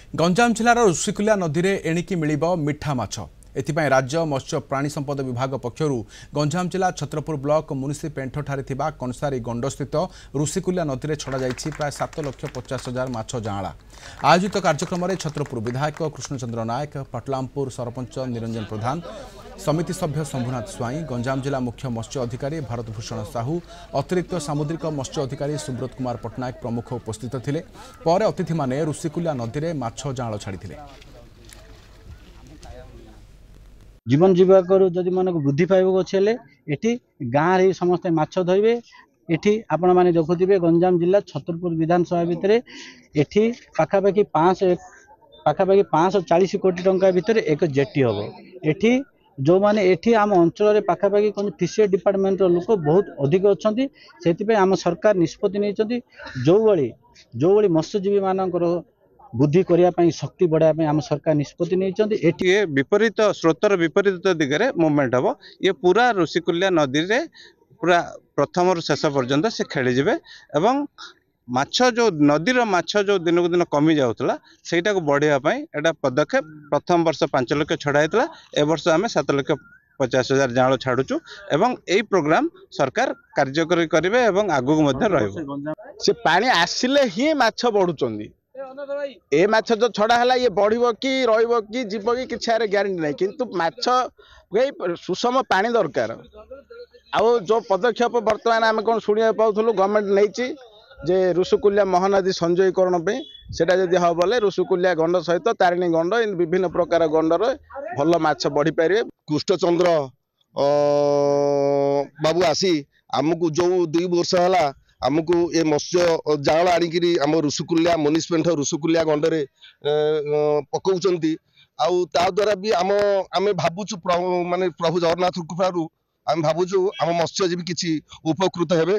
गंजाम जिलार ऋषिकुल्या नदी में एणिकी मिलिब मिठा माछ। एथिपाई राज्य मत्स्य प्राणी संपद विभाग पक्षर गंजाम जिला छत्रपुर ब्लॉक मुनिसी पेंठठारे थिबा कनसारी गंड स्थित ऋषिकुल्या नदी में छड़ा जाइछि प्राय 7,50,000 माछ जाँला। आयोजित कार्यक्रम में छत्रपुर विधायक कृष्णचंद्र नायक, पटलामपुर सरपंच निरंजन प्रधान, समिति सभ्य शंभुनाथ स्वाई, गंजाम जिला मुख्य मत्स्य अधिकारी भारतभूषण साहू, अतिरिक्त सामुद्रिक मत्स्य अधिकारी सुब्रत कुमार पट्टनायक प्रमुख उपस्थित थिले। पर अतिथि माने ऋषिकुल्या नदी में माछ जाँल छाड़िथिले। जीवन जीवाक जदि मन को वृद्धि पाइबा अच्छे ये गाँव रे समस्ते माछ धरवे। ये आपण मैंने देखुवे गंजाम जिला छतरपुर विधानसभा भितर ये पाखापाखि 540 कोटी टंका भितर एक जेटी हम। ये जो मैंने ये आम अंचल पाखापाखि फिशरी डिपार्टमेंट लोक बहुत अधिक अच्छा से आम सरकार निष्पत्ति नहीं जो मत्स्यजीवी मानकर बुद्धि करने शक्ति बढ़ाई आम सरकार निष्पत्ति नहीं। विपरीत स्रोतर विपरीत दिगरे मूवमेंट हम। ये पूरा ऋषिकुल्या नदी रे पूरा प्रथम रु शेष पर्यंत से खेली जिवे एवं माछ जो नदीर माछ जो दिन को दिन कमी जाउतला सेटा को बढ़िया एटा पदक्षेप प्रथम वर्ष 5 लाख छड़ाइतला। ए वर्ष आम 7,50,000 जाल छाड़ुचु एवं यही प्रोग्राम सरकार कार्यकरी करेंगे एवं आगू से पानी आसिले ही माछ बढ़ुचंदी। ए माछ जो छड़ा है ये बढ़ कि रही जीव कि किसी ग्यारंटी नहीं किंतु माछ सुषम पानी दरकार। आउ जो पदक्षेप बर्तमान आम कौन शुणा पाऊँ गवर्नमेंट नहीं जे ऋषिकुल्या महानदी संजयीकरण सेटा जदि हम बोले ऋषिकुल्या गंड सहित तारिणी गंड विभिन्न प्रकार गंडर भल माछ बढ़ी पारे। कृष्णचंद्र बाबू आसी आमको जो 2 वर्ष है आमको ये मत्स्य जाल आनिकी आम ऋषिकुल्या मुनिसिपेंट ऋषिकुल्या गंडरे पकाउछंती। आउ ता द्वारा भी आम भावुचु माने प्रभु जगन्नाथ कृपारू आम भावुचु आम मत्स्यजीवी किछि उपकृत हेबे।